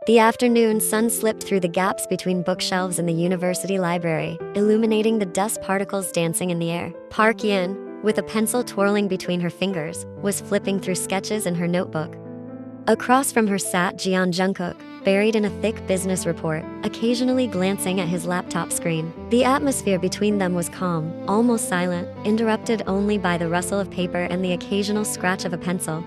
The afternoon sun slipped through the gaps between bookshelves in the university library, illuminating the dust particles dancing in the air. Park Yin, with a pencil twirling between her fingers, was flipping through sketches in her notebook. Across from her sat Jungkook, buried in a thick business report, occasionally glancing at his laptop screen. The atmosphere between them was calm, almost silent, interrupted only by the rustle of paper and the occasional scratch of a pencil.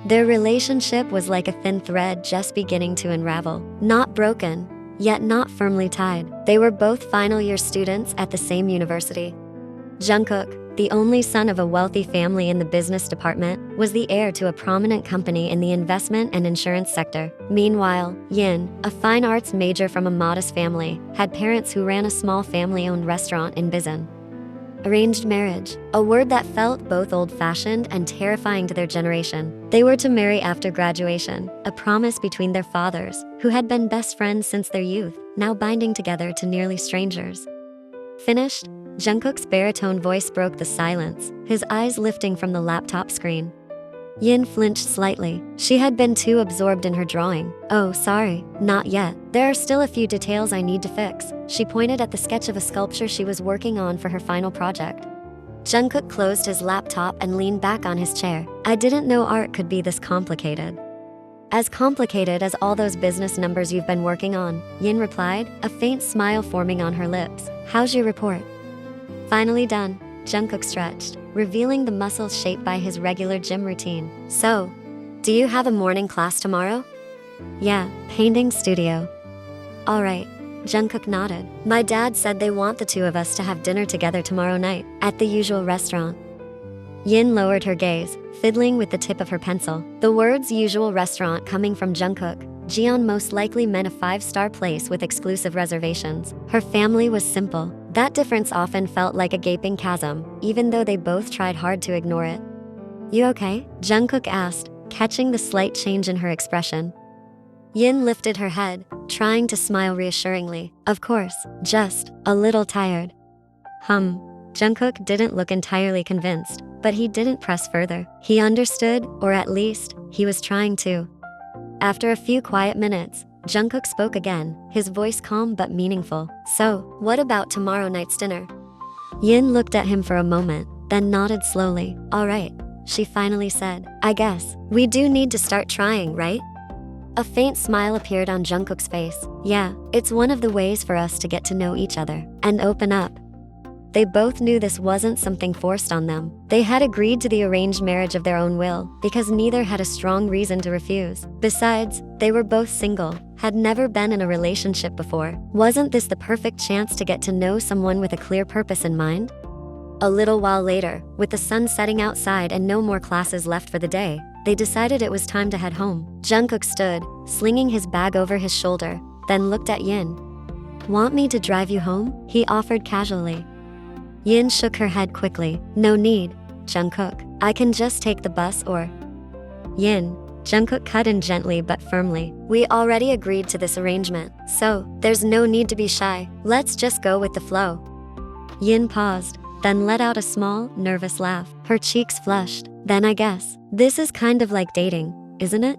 Their relationship was like a thin thread just beginning to unravel. Not broken, yet not firmly tied. They were both final-year students at the same university. Jungkook, the only son of a wealthy family in the business department, was the heir to a prominent company in the investment and insurance sector. Meanwhile, Yin, a fine arts major from a modest family, had parents who ran a small family-owned restaurant in Bizen. Arranged marriage, a word that felt both old-fashioned and terrifying to their generation. They were to marry after graduation, a promise between their fathers, who had been best friends since their youth, now binding together to nearly strangers. Finished? Jungkook's baritone voice broke the silence, his eyes lifting from the laptop screen. Yin flinched slightly. She had been too absorbed in her drawing. Oh, sorry, not yet. There are still a few details I need to fix. She pointed at the sketch of a sculpture she was working on for her final project. Jungkook closed his laptop and leaned back on his chair. I didn't know art could be this complicated. As complicated as all those business numbers you've been working on, Yin replied, a faint smile forming on her lips. How's your report? Finally done. Jungkook stretched, revealing the muscles shaped by his regular gym routine. So, do you have a morning class tomorrow? Yeah, painting studio. Alright, Jungkook nodded. My dad said they want the two of us to have dinner together tomorrow night, at the usual restaurant. Yin lowered her gaze, fiddling with the tip of her pencil. The words usual restaurant coming from Jungkook, Jiyeon most likely meant a 5-star place with exclusive reservations. Her family was simple. That difference often felt like a gaping chasm, even though they both tried hard to ignore it. You okay? Jungkook asked, catching the slight change in her expression. Yin lifted her head, trying to smile reassuringly. Of course, just a little tired. Jungkook didn't look entirely convinced, but he didn't press further. He understood, or at least, he was trying to. After a few quiet minutes, Jungkook spoke again, his voice calm but meaningful. So, what about tomorrow night's dinner? Yin looked at him for a moment, then nodded slowly. Alright, she finally said. I guess, we do need to start trying, right? A faint smile appeared on Jungkook's face. Yeah, it's one of the ways for us to get to know each other, and open up. They both knew this wasn't something forced on them. They had agreed to the arranged marriage of their own will, because neither had a strong reason to refuse. Besides, they were both single, had never been in a relationship before. Wasn't this the perfect chance to get to know someone with a clear purpose in mind? A little while later, with the sun setting outside and no more classes left for the day, they decided it was time to head home. Jungkook stood, slinging his bag over his shoulder, then looked at Yin. Want me to drive you home? He offered casually. Yin shook her head quickly. No need, Jungkook. I can just take the bus or… Yin, Jungkook cut in gently but firmly. We already agreed to this arrangement, so there's no need to be shy. Let's just go with the flow. Yin paused, then let out a small, nervous laugh. Her cheeks flushed. Then I guess, this is kind of like dating, isn't it?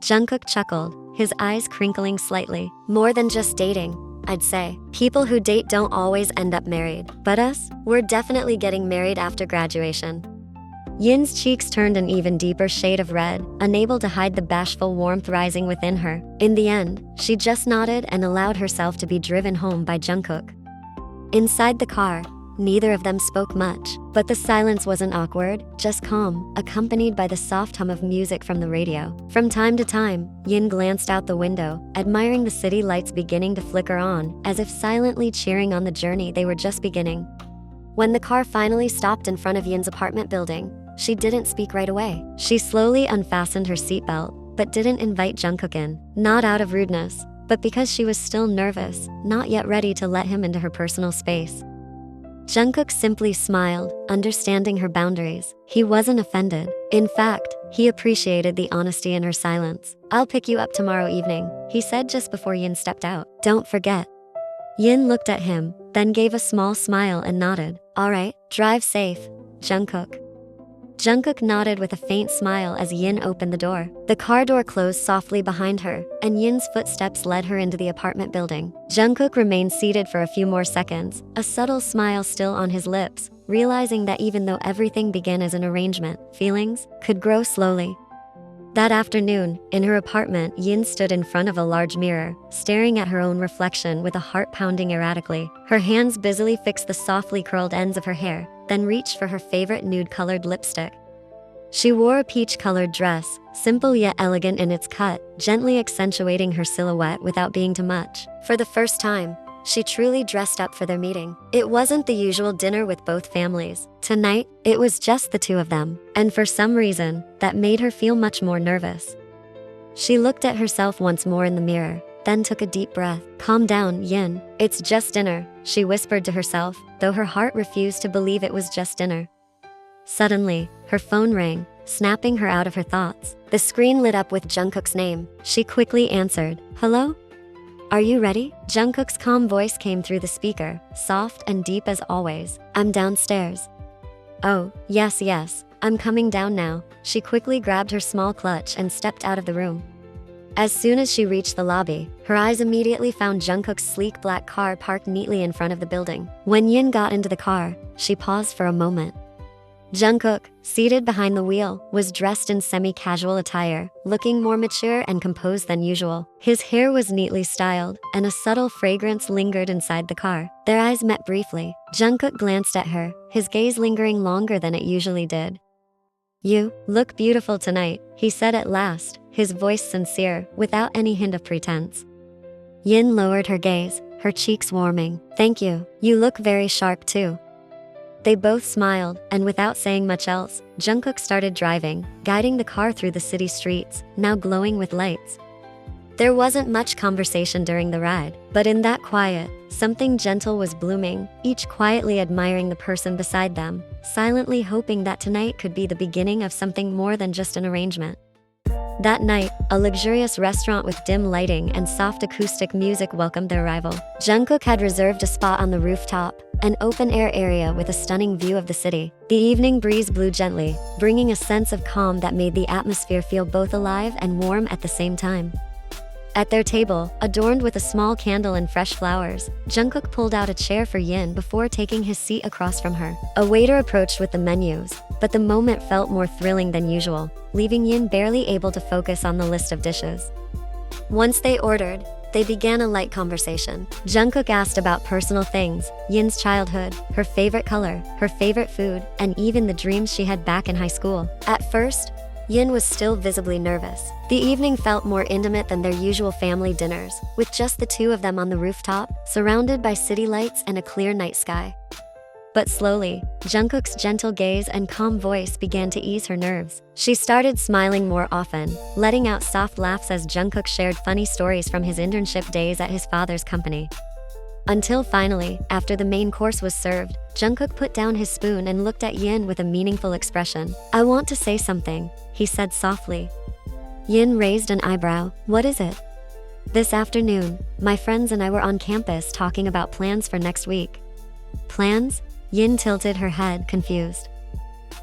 Jungkook chuckled, his eyes crinkling slightly. More than just dating, I'd say. People who date don't always end up married. But us, we're definitely getting married after graduation. Yin's cheeks turned an even deeper shade of red, unable to hide the bashful warmth rising within her. In the end, she just nodded and allowed herself to be driven home by Jungkook. Inside the car, neither of them spoke much, but the silence wasn't awkward, just calm, accompanied by the soft hum of music from the radio. From time to time, Yin glanced out the window, admiring the city lights beginning to flicker on, as if silently cheering on the journey they were just beginning. When the car finally stopped in front of Yin's apartment building, she didn't speak right away. She slowly unfastened her seatbelt, but didn't invite Jungkook in, not out of rudeness, but because she was still nervous, not yet ready to let him into her personal space. Jungkook simply smiled, understanding her boundaries. He wasn't offended. In fact, he appreciated the honesty in her silence. I'll pick you up tomorrow evening, he said just before Yin stepped out. Don't forget. Yin looked at him, then gave a small smile and nodded. Alright, drive safe, Jungkook. Jungkook nodded with a faint smile as Yin opened the door. The car door closed softly behind her, and Yin's footsteps led her into the apartment building. Jungkook remained seated for a few more seconds, a subtle smile still on his lips, realizing that even though everything began as an arrangement, feelings could grow slowly. That afternoon, in her apartment, Yin stood in front of a large mirror, staring at her own reflection with a heart pounding erratically. Her hands busily fixed the softly curled ends of her hair, then reached for her favorite nude-colored lipstick. She wore a peach-colored dress, simple yet elegant in its cut, gently accentuating her silhouette without being too much. For the first time, she truly dressed up for their meeting. It wasn't the usual dinner with both families. Tonight, it was just the two of them, and for some reason, that made her feel much more nervous. She looked at herself once more in the mirror, then took a deep breath. "Calm down, Yin. It's just dinner," she whispered to herself, though her heart refused to believe it was just dinner. Suddenly, her phone rang, snapping her out of her thoughts. The screen lit up with Jungkook's name. She quickly answered. "Hello? Are you ready?" Jungkook's calm voice came through the speaker, soft and deep as always. "I'm downstairs." "Oh, yes, I'm coming down now." She quickly grabbed her small clutch and stepped out of the room. As soon as she reached the lobby, her eyes immediately found Jungkook's sleek black car parked neatly in front of the building. When Yin got into the car, she paused for a moment. Jungkook, seated behind the wheel, was dressed in semi-casual attire, looking more mature and composed than usual. His hair was neatly styled, and a subtle fragrance lingered inside the car. Their eyes met briefly. Jungkook glanced at her, his gaze lingering longer than it usually did. "You look beautiful tonight," he said at last, his voice sincere, without any hint of pretense. Yin lowered her gaze, her cheeks warming. "Thank you. You look very sharp too." They both smiled, and without saying much else, Jungkook started driving, guiding the car through the city streets, now glowing with lights. There wasn't much conversation during the ride, but in that quiet, something gentle was blooming, each quietly admiring the person beside them, silently hoping that tonight could be the beginning of something more than just an arrangement. That night, a luxurious restaurant with dim lighting and soft acoustic music welcomed their arrival. Jungkook had reserved a spot on the rooftop, an open-air area with a stunning view of the city. The evening breeze blew gently, bringing a sense of calm that made the atmosphere feel both alive and warm at the same time. At their table, adorned with a small candle and fresh flowers, Jungkook pulled out a chair for Yin before taking his seat across from her. A waiter approached with the menus, but the moment felt more thrilling than usual, leaving Yin barely able to focus on the list of dishes. Once they ordered, they began a light conversation. Jungkook asked about personal things, Yin's childhood, her favorite color, her favorite food, and even the dreams she had back in high school. At first, Yin was still visibly nervous. The evening felt more intimate than their usual family dinners, with just the two of them on the rooftop, surrounded by city lights and a clear night sky. But slowly, Jungkook's gentle gaze and calm voice began to ease her nerves. She started smiling more often, letting out soft laughs as Jungkook shared funny stories from his internship days at his father's company. Until finally, after the main course was served, Jungkook put down his spoon and looked at Yin with a meaningful expression. "I want to say something," he said softly. Yin raised an eyebrow. "What is it?" "This afternoon, my friends and I were on campus talking about plans for next week." "Plans?" Yin tilted her head, confused.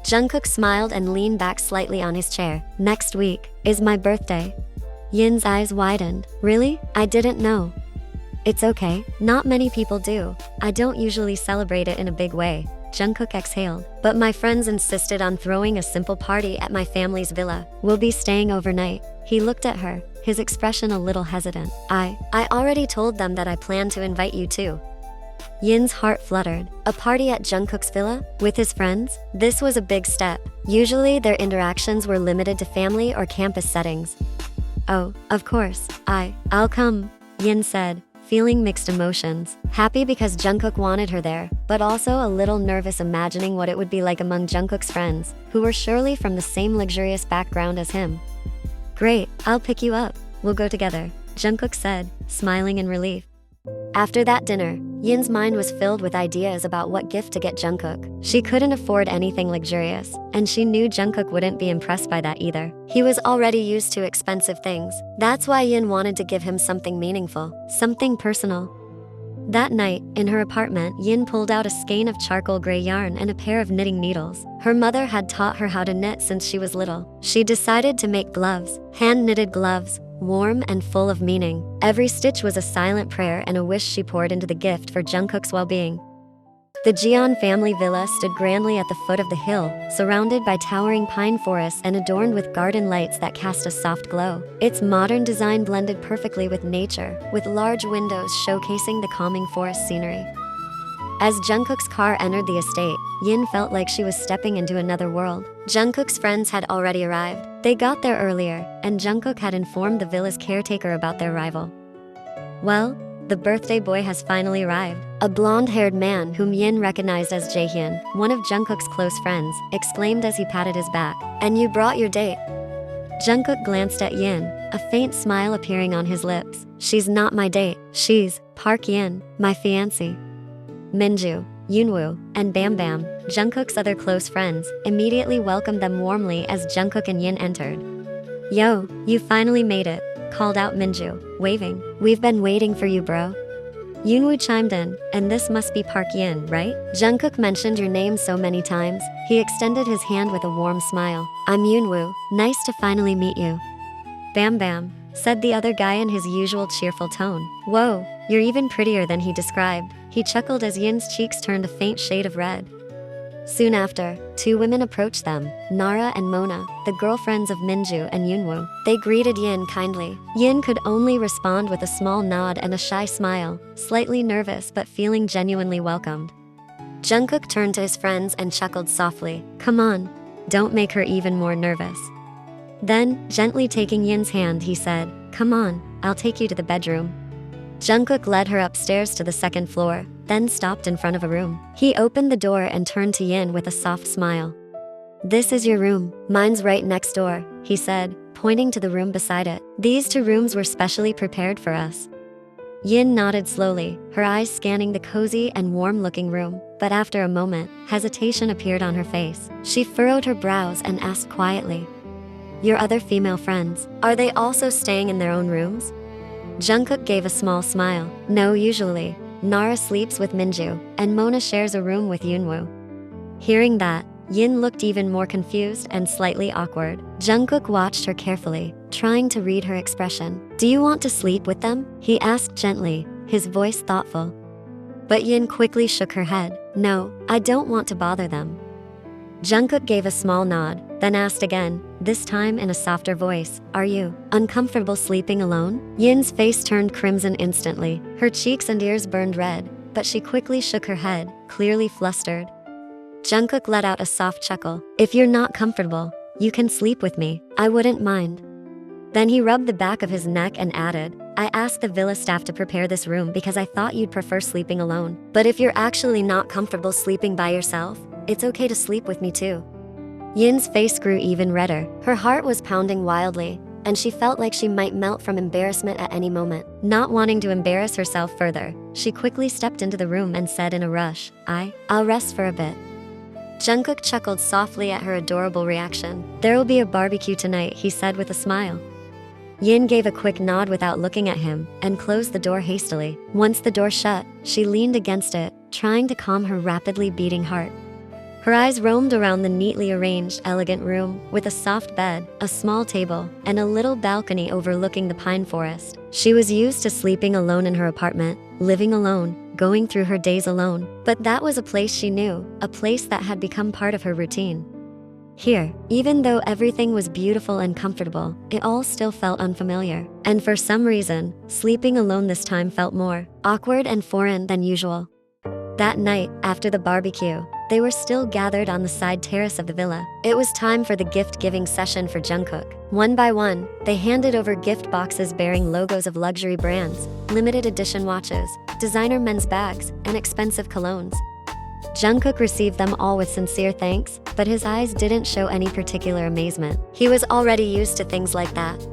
Jungkook smiled and leaned back slightly on his chair. "Next week is my birthday." Yin's eyes widened. "Really? I didn't know." "It's okay, not many people do. I don't usually celebrate it in a big way," Jungkook exhaled. "But my friends insisted on throwing a simple party at my family's villa. We'll be staying overnight." He looked at her, his expression a little hesitant. I already told them that I plan to invite you too." Yin's heart fluttered. A party at Jungkook's villa? With his friends? This was a big step. Usually their interactions were limited to family or campus settings. "Oh, of course, I'll come," Yin said, feeling mixed emotions. Happy because Jungkook wanted her there, but also a little nervous imagining what it would be like among Jungkook's friends, who were surely from the same luxurious background as him. "Great, I'll pick you up. We'll go together," Jungkook said, smiling in relief. After that dinner, Yin's mind was filled with ideas about what gift to get Jungkook. She couldn't afford anything luxurious, and she knew Jungkook wouldn't be impressed by that either. He was already used to expensive things. That's why Yin wanted to give him something meaningful, something personal. That night, in her apartment, Yin pulled out a skein of charcoal gray yarn and a pair of knitting needles. Her mother had taught her how to knit since she was little. She decided to make gloves, hand-knitted gloves, warm and full of meaning. Every stitch was a silent prayer and a wish she poured into the gift for Jungkook's well-being. The Jeon family villa stood grandly at the foot of the hill, surrounded by towering pine forests and adorned with garden lights that cast a soft glow. Its modern design blended perfectly with nature, with large windows showcasing the calming forest scenery. As Jungkook's car entered the estate, Yin felt like she was stepping into another world. Jungkook's friends had already arrived. They got there earlier, and Jungkook had informed the villa's caretaker about their arrival. Well, the birthday boy has finally arrived. A blonde-haired man whom Yin recognized as Jaehyun, one of Jungkook's close friends, exclaimed as he patted his back. "And you brought your date?" Jungkook glanced at Yin, a faint smile appearing on his lips. "She's not my date. She's Park Yin, my fiance." Minju, Yoonwoo, and Bam Bam, Jungkook's other close friends, immediately welcomed them warmly as Jungkook and Yin entered. "Yo, you finally made it," called out Minju, waving. "We've been waiting for you, bro." Yoonwoo chimed in, "And this must be Park Yin, right? Jungkook mentioned your name so many times." He extended his hand with a warm smile. "I'm Yoonwoo. Nice to finally meet you." "Bam Bam," said the other guy in his usual cheerful tone. "Whoa, you're even prettier than he described." He chuckled as Yin's cheeks turned a faint shade of red. Soon after, two women approached them, Nara and Mona, the girlfriends of Minju and Yoonwoo. They greeted Yin kindly. Yin could only respond with a small nod and a shy smile, slightly nervous but feeling genuinely welcomed. Jungkook turned to his friends and chuckled softly. "Come on, don't make her even more nervous." Then, gently taking Yin's hand, he said, "Come on, I'll take you to the bedroom." Jungkook led her upstairs to the second floor, then stopped in front of a room. He opened the door and turned to Yin with a soft smile. "This is your room. Mine's right next door," he said, pointing to the room beside it. "These two rooms were specially prepared for us." Yin nodded slowly, her eyes scanning the cozy and warm-looking room, but after a moment, hesitation appeared on her face. She furrowed her brows and asked quietly, "Your other female friends, are they also staying in their own rooms?" Jungkook gave a small smile. "No, usually. Nara sleeps with Minju, and Mona shares a room with Yoonwoo." Hearing that, Yin looked even more confused and slightly awkward. Jungkook watched her carefully, trying to read her expression. "Do you want to sleep with them?" he asked gently, his voice thoughtful. But Yin quickly shook her head. "No, I don't want to bother them." Jungkook gave a small nod, then asked again, this time in a softer voice, "Are you uncomfortable sleeping alone?" Yin's face turned crimson instantly. Her cheeks and ears burned red, but she quickly shook her head, clearly flustered. Jungkook let out a soft chuckle. "If you're not comfortable, you can sleep with me. I wouldn't mind." Then he rubbed the back of his neck and added, "I asked the villa staff to prepare this room because I thought you'd prefer sleeping alone. But if you're actually not comfortable sleeping by yourself, it's okay to sleep with me too." Yin's face grew even redder. Her heart was pounding wildly, and she felt like she might melt from embarrassment at any moment. Not wanting to embarrass herself further, she quickly stepped into the room and said in a rush, I'll rest for a bit." Jungkook chuckled softly at her adorable reaction. "There will be a barbecue tonight," he said with a smile. Yin gave a quick nod without looking at him, and closed the door hastily. Once the door shut, she leaned against it, trying to calm her rapidly beating heart. Her eyes roamed around the neatly arranged, elegant room, with a soft bed, a small table, and a little balcony overlooking the pine forest. She was used to sleeping alone in her apartment, living alone, going through her days alone. But that was a place she knew, a place that had become part of her routine. Here, even though everything was beautiful and comfortable, it all still felt unfamiliar. And for some reason, sleeping alone this time felt more awkward and foreign than usual. That night, after the barbecue, they were still gathered on the side terrace of the villa. It was time for the gift-giving session for Jungkook. One by one, they handed over gift boxes bearing logos of luxury brands, limited edition watches, designer men's bags, and expensive colognes. Jungkook received them all with sincere thanks, but his eyes didn't show any particular amazement. He was already used to things like that.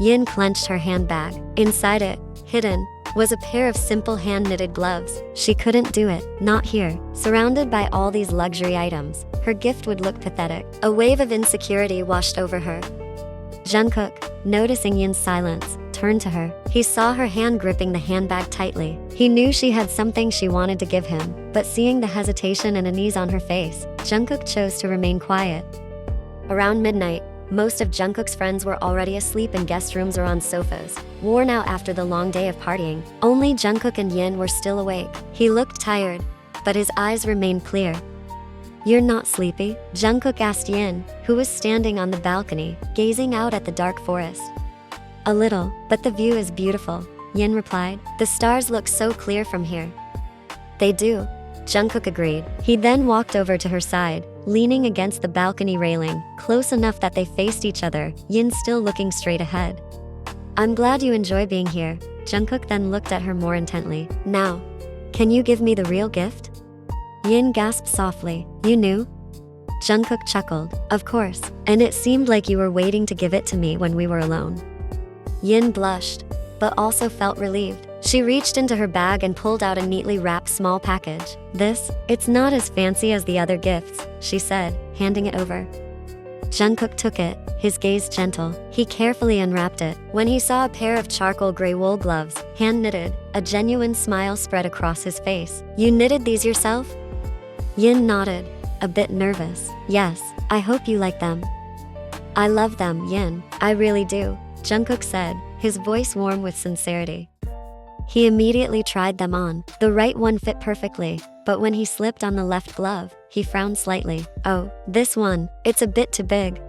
Yin clenched her handbag. Inside it, hidden, was a pair of simple hand-knitted gloves. She couldn't do it, not here. Surrounded by all these luxury items, her gift would look pathetic. A wave of insecurity washed over her. Jungkook, noticing Yin's silence, turned to her. He saw her hand gripping the handbag tightly. He knew she had something she wanted to give him, but seeing the hesitation and unease on her face, Jungkook chose to remain quiet. Around midnight, most of Jungkook's friends were already asleep in guest rooms or on sofas, worn out after the long day of partying. Only Jungkook and Yin were still awake. He looked tired, but his eyes remained clear. "You're not sleepy?" Jungkook asked Yin, who was standing on the balcony, gazing out at the dark forest. "A little, but the view is beautiful," Yin replied. "The stars look so clear from here." "They do," Jungkook agreed. He then walked over to her side, leaning against the balcony railing, close enough that they faced each other, Yin still looking straight ahead. "I'm glad you enjoy being here." Jungkook then looked at her more intently. "Now, can you give me the real gift?" Yin gasped softly. "You knew?" Jungkook chuckled. "Of course, and it seemed like you were waiting to give it to me when we were alone." Yin blushed, but also felt relieved. She reached into her bag and pulled out a neatly wrapped small package. It's not as fancy as the other gifts," she said, handing it over. Jungkook took it, his gaze gentle. He carefully unwrapped it. When he saw a pair of charcoal gray wool gloves, hand-knitted, a genuine smile spread across his face. "You knitted these yourself?" Yin nodded, a bit nervous. "Yes, I hope you like them." "I love them, Yin. I really do," Jungkook said, his voice warm with sincerity. He immediately tried them on. The right one fit perfectly, but when he slipped on the left glove, he frowned slightly. "Oh, this one, it's a bit too big."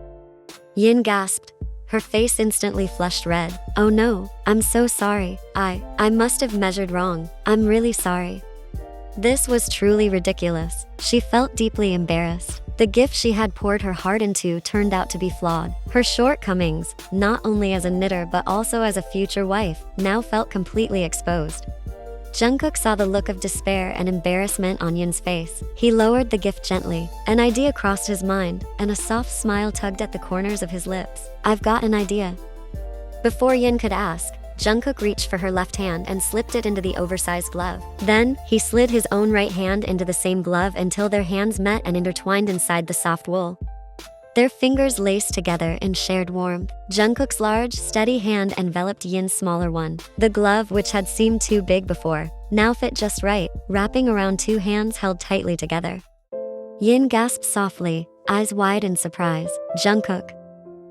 Yin gasped. Her face instantly flushed red. "Oh no, I'm so sorry. I must have measured wrong. I'm really sorry." This was truly ridiculous. She felt deeply embarrassed. The gift she had poured her heart into turned out to be flawed. Her shortcomings, not only as a knitter but also as a future wife, now felt completely exposed. Jungkook saw the look of despair and embarrassment on Yin's face. He lowered the gift gently. An idea crossed his mind, and a soft smile tugged at the corners of his lips. "I've got an idea." Before Yin could ask, Jungkook reached for her left hand and slipped it into the oversized glove. Then, he slid his own right hand into the same glove until their hands met and intertwined inside the soft wool. Their fingers laced together in shared warmth. Jungkook's large, steady hand enveloped Yin's smaller one. The glove, which had seemed too big before, now fit just right, wrapping around two hands held tightly together. Yin gasped softly, eyes wide in surprise. "Jungkook.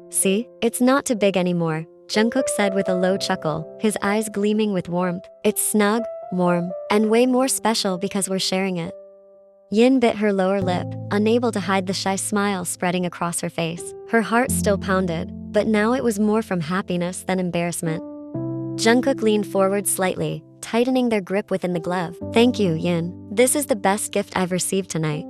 See? It's not too big anymore," Jungkook said with a low chuckle, his eyes gleaming with warmth. "It's snug, warm, and way more special because we're sharing it." Yin bit her lower lip, unable to hide the shy smile spreading across her face. Her heart still pounded, but now it was more from happiness than embarrassment. Jungkook leaned forward slightly, tightening their grip within the glove. "Thank you, Yin. This is the best gift I've received tonight."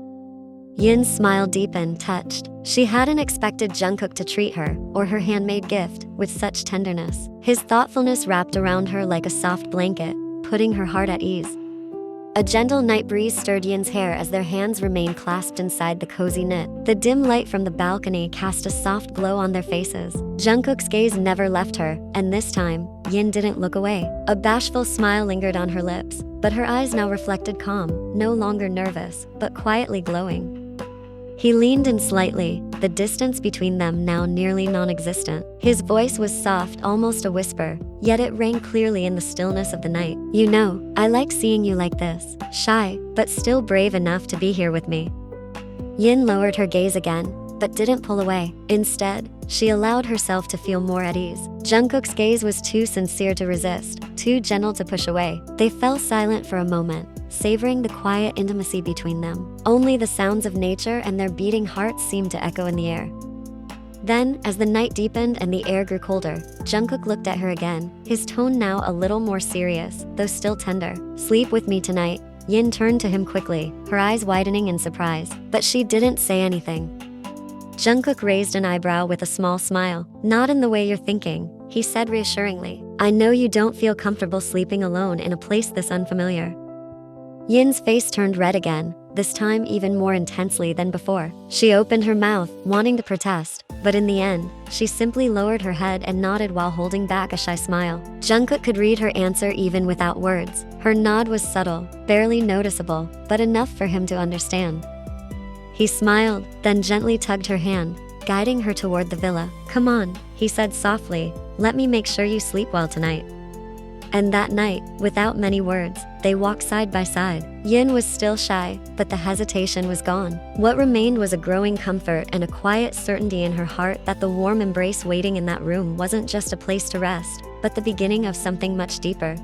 Yin's smile deepened, touched. She hadn't expected Jungkook to treat her, or her handmade gift, with such tenderness. His thoughtfulness wrapped around her like a soft blanket, putting her heart at ease. A gentle night breeze stirred Yin's hair as their hands remained clasped inside the cozy knit. The dim light from the balcony cast a soft glow on their faces. Jungkook's gaze never left her, and this time, Yin didn't look away. A bashful smile lingered on her lips, but her eyes now reflected calm, no longer nervous, but quietly glowing. He leaned in slightly, the distance between them now nearly non-existent. His voice was soft, almost a whisper, yet it rang clearly in the stillness of the night. "You know, I like seeing you like this, shy, but still brave enough to be here with me." Yin lowered her gaze again, but didn't pull away. Instead, she allowed herself to feel more at ease. Jungkook's gaze was too sincere to resist, too gentle to push away. They fell silent for a moment, savoring the quiet intimacy between them. Only the sounds of nature and their beating hearts seemed to echo in the air. Then, as the night deepened and the air grew colder, Jungkook looked at her again, his tone now a little more serious, though still tender. "Sleep with me tonight." Yin turned to him quickly, her eyes widening in surprise, but she didn't say anything. Jungkook raised an eyebrow with a small smile. "Not in the way you're thinking," he said reassuringly. "I know you don't feel comfortable sleeping alone in a place this unfamiliar." Yin's face turned red again, this time even more intensely than before. She opened her mouth, wanting to protest, but in the end, she simply lowered her head and nodded while holding back a shy smile. Jungkook could read her answer even without words. Her nod was subtle, barely noticeable, but enough for him to understand. He smiled, then gently tugged her hand, guiding her toward the villa. "Come on," he said softly, Let me make sure you sleep well tonight." And that night, without many words, they walked side by side. Yin was still shy, but the hesitation was gone. What remained was a growing comfort and a quiet certainty in her heart that the warm embrace waiting in that room wasn't just a place to rest, but the beginning of something much deeper.